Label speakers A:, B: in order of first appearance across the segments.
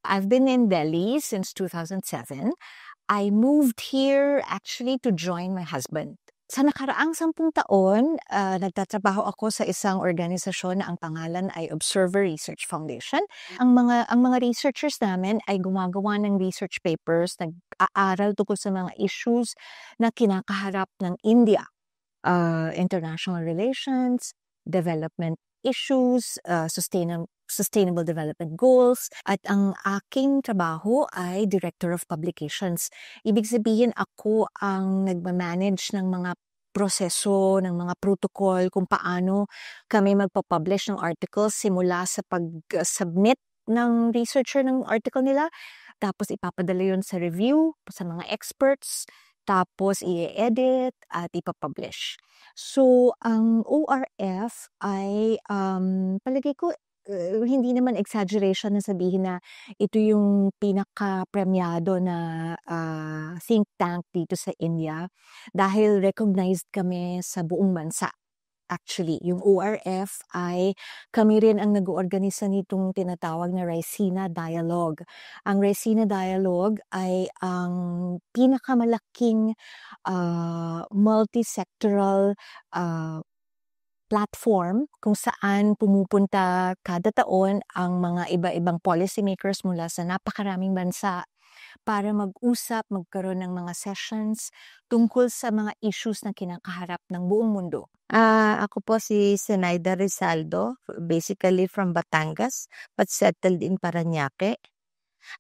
A: I've been in Delhi since 2007. I moved here actually to join my husband. Sa nakaraang 10 taon, nagtatrabaho ako sa isang organisasyon na ang pangalan ay Observer Research Foundation. Ang mga researchers namin ay gumagawa ng research papers, nag-aaral tungkol sa mga issues na kinakaharap ng India. International relations, development issues, sustainable development goals, at ang aking trabaho ay Director of Publications. Ibig sabihin ako ang nagmamanage ng mga proseso, ng mga protocol, kung paano kami magpapublish ng articles simula sa pag-submit ng researcher ng article nila, tapos ipapadala yun sa review, sa mga experts, tapos i-edit at ipapublish. So, ang ORF ay, palagay ko, hindi naman exaggeration na sabihin na ito yung pinaka-premyado na think tank dito sa India dahil recognized kami sa buong bansa. Actually, yung ORF ay kami rin ang nag-oorganisa nitong tinatawag na Raisina Dialogue. Ang Raisina Dialogue ay ang pinakamalaking multi-sectoral platform kung saan pumupunta kada taon ang mga iba-ibang policymakers mula sa napakaraming bansa para mag-usap, magkaroon ng mga sessions tungkol sa mga issues na kinakaharap ng buong mundo.
B: Ako po si Zenaida Rizaldo, basically from Batangas, but settled in Parañaque.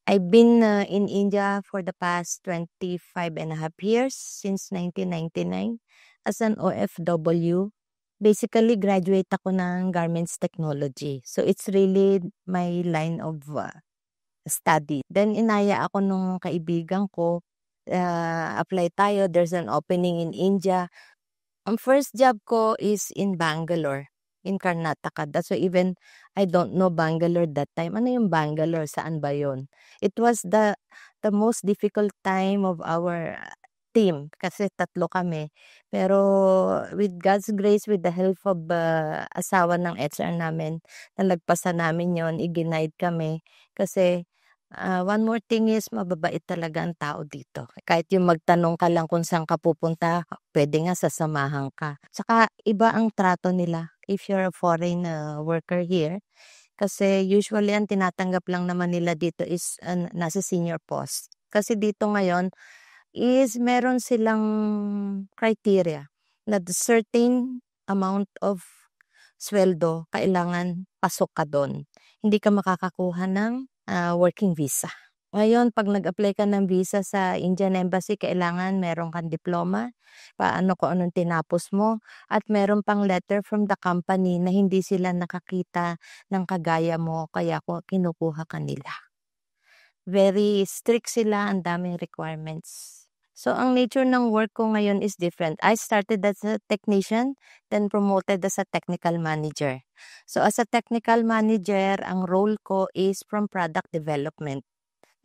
B: I've been in India for the past 25.5 years, since 1999, as an OFW. Basically, graduate ako ng Garments Technology. So, it's really my line of study. Then, inaya ako nung kaibigan ko, apply tayo, there's an opening in India. Ang first job ko is in Bangalore, in Karnataka. That's why even I don't know Bangalore that time. Ano yung Bangalore? Saan ba yun? It was the most difficult time of our team kasi 3 kami. Pero with God's grace, with the help of asawa ng HR namin, nalagpasan namin yon, i-guide kami. Kasi one more thing is, mababait talaga ang tao dito. Kahit yung magtanong ka lang kung saan ka pupunta, pwede nga sasamahan ka. Tsaka iba ang trato nila if you're a foreign worker here. Kasi usually ang tinatanggap lang naman nila dito is nasa senior post. Kasi dito ngayon is meron silang criteria na the certain amount of sweldo, kailangan pasok ka doon. Hindi ka makakakuha ng working visa. Ngayon, pag nag-apply ka ng visa sa Indian Embassy, kailangan meron kang diploma, paano kung anong tinapos mo, at meron pang letter from the company na hindi sila nakakita ng kagaya mo, kaya kinukuha ka nila. Very strict sila, ang daming requirements. So, ang nature ng work ko ngayon is different. I started as a technician, then promoted as a technical manager. So, as a technical manager, ang role ko is from product development.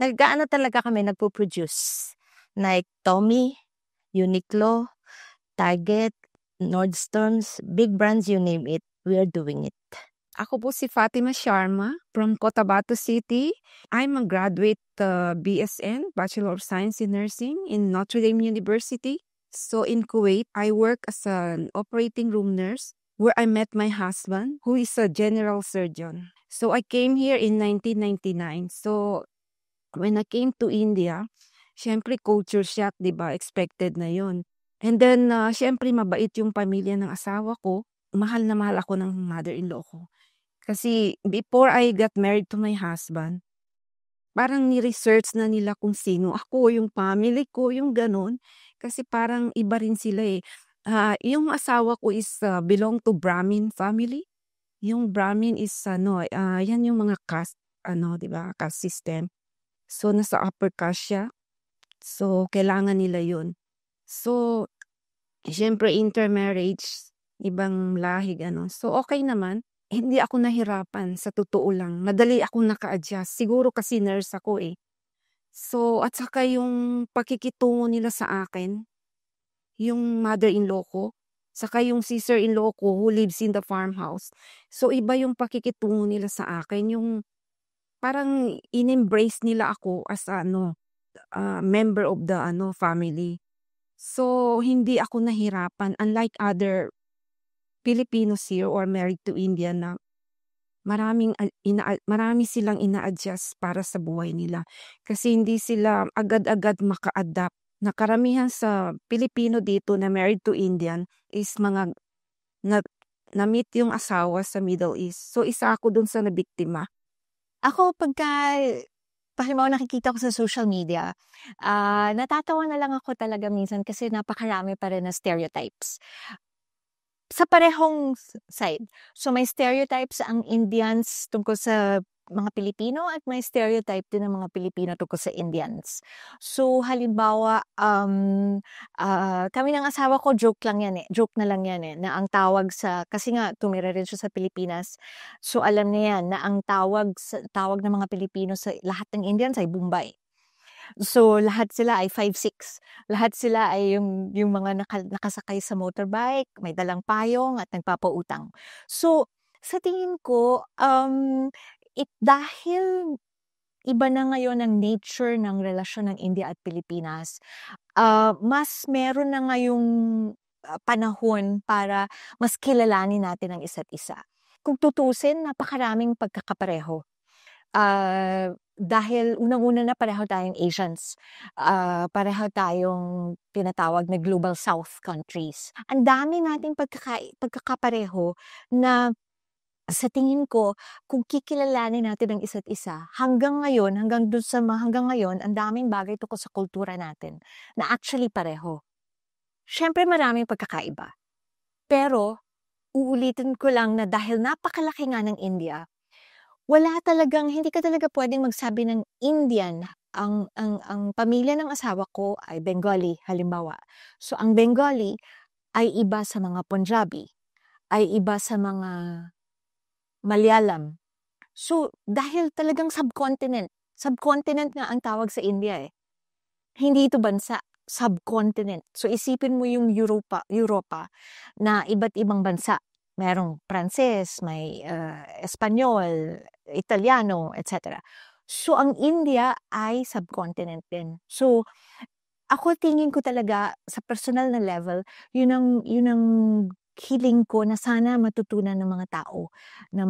B: Talaga kami, nagpo-produce. Like Tommy, Uniqlo, Target, Nordstrom's, big brands, you name it, we are doing it.
C: Ako po si Fatima Sharma from Cotabato City. I'm a graduate BSN, Bachelor of Science in Nursing in Notre Dame University. So in Kuwait, I work as an operating room nurse where I met my husband who is a general surgeon. So I came here in 1999. So when I came to India, syempre culture shock, di ba? Expected na yon. And then, syempre mabait yung pamilya ng asawa ko. Mahal na mahal ako ng mother-in-law ko. Kasi before I got married to my husband, parang ni-research na nila kung sino ako, yung family ko, yung ganun. Kasi parang iba rin sila eh. Yung asawa ko is belong to Brahmin family. Yung Brahmin is yan yung mga caste, di ba, caste system. So nasa upper caste siya. So kailangan nila yun. So syempre intermarriage, ibang lahi, So okay naman. Hindi ako nahirapan, sa totoo lang. Madali ako naka-adjust. Siguro kasi nurse ako eh. So, at saka yung pakikitungo nila sa akin, yung mother-in-law ko, saka yung sister-in-law ko who lives in the farmhouse. So, iba yung pakikitungo nila sa akin. Yung parang in-embrace nila ako as member of the family. So, hindi ako nahirapan unlike other Filipinos here or married to Indian na marami silang ina-adjust para sa buhay nila. Kasi hindi sila agad-agad maka-adapt. Na karamihan sa Pilipino dito na married to Indian is mga na-meet yung asawa sa Middle East. So, isa ako dun sa nabiktima.
A: Ako, halimbawa nakikita ko sa social media, natatawa na lang ako talaga minsan kasi napakarami pa rin na stereotypes. Sa parehong side. So, may stereotypes ang Indians tungkol sa mga Pilipino at may stereotype din ng mga Pilipino tungkol sa Indians. So, halimbawa, kami ng asawa ko, joke na lang yan na ang tawag kasi nga tumira rin siya sa Pilipinas, so alam niya yan na ang tawag ng mga Pilipino sa lahat ng Indians ay Bombay. So, lahat sila ay 5'6". Lahat sila ay yung mga nakasakay sa motorbike, may dalang payong at nagpapautang. So, sa tingin ko, dahil iba na ngayon ang nature ng relasyon ng India at Pilipinas, mas meron na ngayong panahon para mas kilalanin natin ang isa't isa. Kung tutusin, napakaraming pagkakapareho. Dahil unang-una na pareho tayong Asians. Pareho tayong tinatawag na Global South countries. Ang dami nating pagkakapareho na sa tingin ko, kung kikilalanin natin ang isa't isa, hanggang ngayon, ang daming bagay tungkol sa kultura natin na actually pareho. Siyempre maraming pagkakaiba. Pero, uulitin ko lang na dahil napakalaki nga ng India, hindi ka talaga pwedeng magsabi ng Indian. Ang pamilya ng asawa ko ay Bengali, halimbawa. So, ang Bengali ay iba sa mga Punjabi, ay iba sa mga Malayalam. So, dahil talagang subcontinent nga ang tawag sa India eh. Hindi ito bansa, subcontinent. So, isipin mo yung Europa na iba't ibang bansa. Merong Pranses, may Espanyol, Italiano, etc. So, ang India ay subcontinent din. So, ako tingin ko talaga sa personal na level, yun ang hiling ko na sana matutunan ng mga tao, ng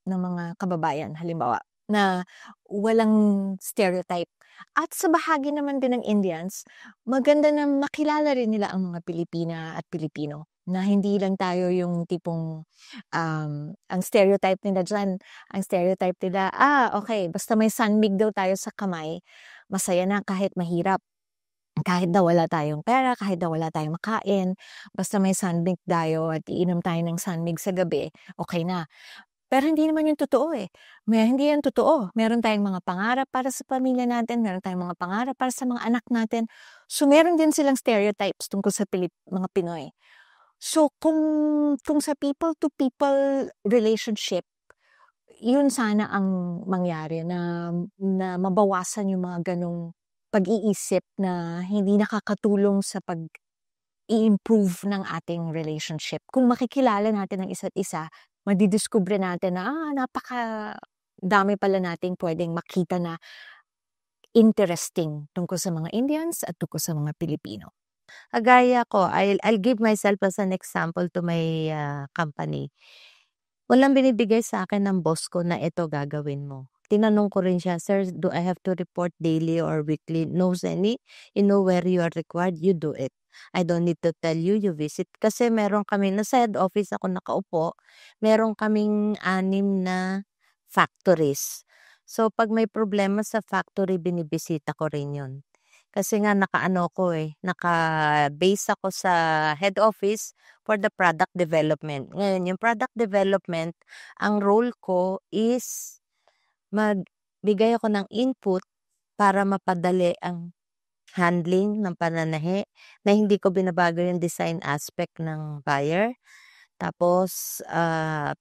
A: mga kababayan, halimbawa, na walang stereotype. At sa bahagi naman din ng Indians, maganda na makilala rin nila ang mga Pilipina at Pilipino. Na hindi lang tayo yung tipong, ang stereotype nila dyan, okay, basta may sunmig daw tayo sa kamay, masaya na kahit mahirap. Kahit daw wala tayong pera, kahit daw wala tayong makain, basta may sunmig tayo at iinom tayo ng sunmig sa gabi, okay na. Pero hindi naman yung totoo eh. Hindi yan totoo. Meron tayong mga pangarap para sa pamilya natin, meron tayong mga pangarap para sa mga anak natin. So, meron din silang stereotypes tungkol sa mga Pinoy. So, kung sa people-to-people relationship, yun sana ang mangyari na mabawasan yung mga ganong pag-iisip na hindi nakakatulong sa pag-i-improve ng ating relationship. Kung makikilala natin ang isa't isa, madidiskubre natin na napaka-dami pala nating pwedeng makita na interesting tungkol sa mga Indians at tungkol sa mga Pilipino.
B: Gaya ko, I'll give myself as an example to my company. Walang binibigay sa akin ng boss ko na ito gagawin mo. Tinanong ko rin siya, "Sir, do I have to report daily or weekly?" "No, Zenny. You know where you are required, you do it. I don't need to tell you, you visit." Kasi meron kami, nasa head office ako nakaupo, meron kaming 6 na factories. So, pag may problema sa factory, binibisita ko rin yun. Kasi nga naka-base ako sa head office for the product development. Ngayon, yung product development, ang role ko is magbigay ako ng input para mapadali ang handling ng pananahi na hindi ko binabago yung design aspect ng buyer. Tapos,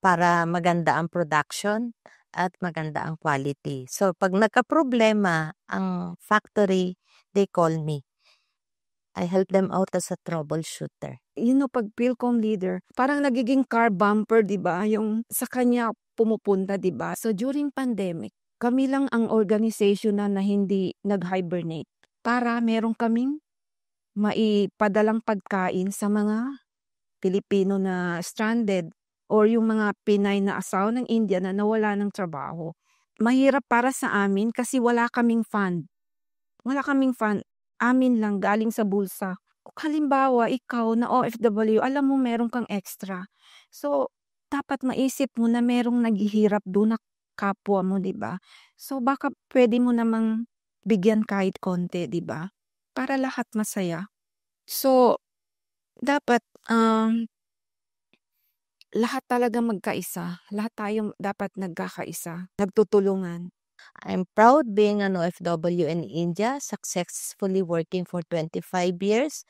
B: para maganda ang production at maganda ang quality. So, pag nagka-problema ang factory, they call me. I help them out as a troubleshooter.
C: Pag Philcom leader, parang nagiging car bumper, di ba? Yung sa kanya pumupunta, di ba? So, during pandemic, kami lang ang organization na hindi nag-hibernate para meron kaming maipadalang pagkain sa mga Pilipino na stranded or yung mga Pinay na asawa ng India na nawala ng trabaho. Mahirap para sa amin kasi wala kaming fund. Wala kaming fund. Amin lang galing sa bulsa. Kung halimbawa, ikaw na OFW, alam mo meron kang extra. So, dapat maisip mo na merong naghihirap doon na kapwa mo, di ba? So, baka pwede mo namang bigyan kahit konti, di ba? Para lahat masaya. So, dapat lahat talaga magkaisa. Lahat tayo dapat nagkakaisa, nagtutulungan.
B: I'm proud being an OFW in India, successfully working for 25 years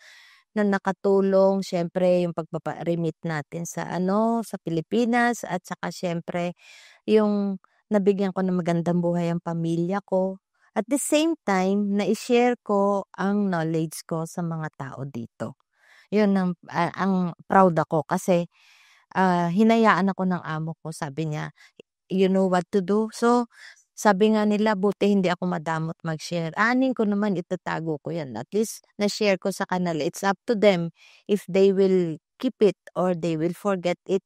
B: na nakatulong syempre yung pagpapa-remit natin sa sa Pilipinas at saka syempre yung nabigyan ko ng magandang buhay ang pamilya ko. At the same time, na-share ko ang knowledge ko sa mga tao dito. Yun ang proud ako kasi hinayaan ako ng amo ko. Sabi niya, you know what to do. So, sabi nga nila, buti hindi ako madamot mag-share. Anin ko naman, itatago ko yan. At least, na-share ko sa kanila. It's up to them if they will keep it or they will forget it.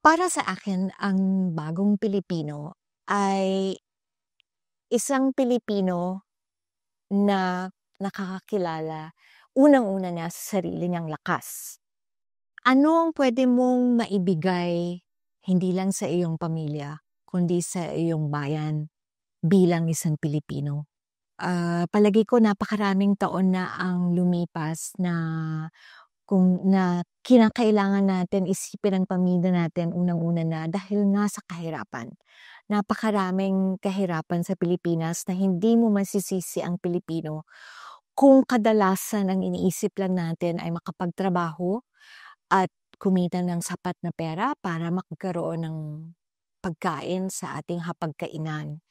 A: Para sa akin, ang bagong Pilipino ay isang Pilipino na nakakakilala unang-una na sa sarili niyang lakas. Ano ang pwede mong maibigay hindi lang sa iyong pamilya, kundi sa iyong bayan bilang isang Pilipino? Palagi ko napakaraming taon na ang lumipas na kinakailangan natin isipin ang pamilya natin unang-una na dahil nga sa kahirapan. Napakaraming kahirapan sa Pilipinas na hindi mo masisisi ang Pilipino kung kadalasan ang iniisip lang natin ay makapagtrabaho at kumita ng sapat na pera para magkaroon ng pagkain sa ating hapagkainan.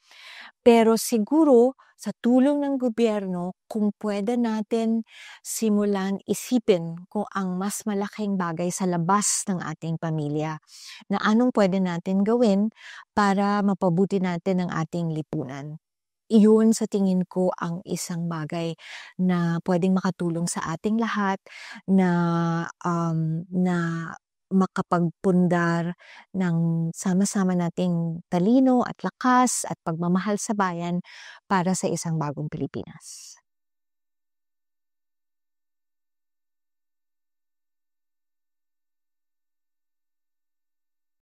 A: Pero siguro sa tulong ng gobyerno, kung pwede natin simulan isipin kung ang mas malaking bagay sa labas ng ating pamilya, na anong pwede natin gawin para mapabuti natin ang ating lipunan. Iyon sa tingin ko ang isang bagay na pwedeng makatulong sa ating lahat na makapagpundar ng sama-sama nating talino at lakas at pagmamahal sa bayan para sa isang bagong Pilipinas.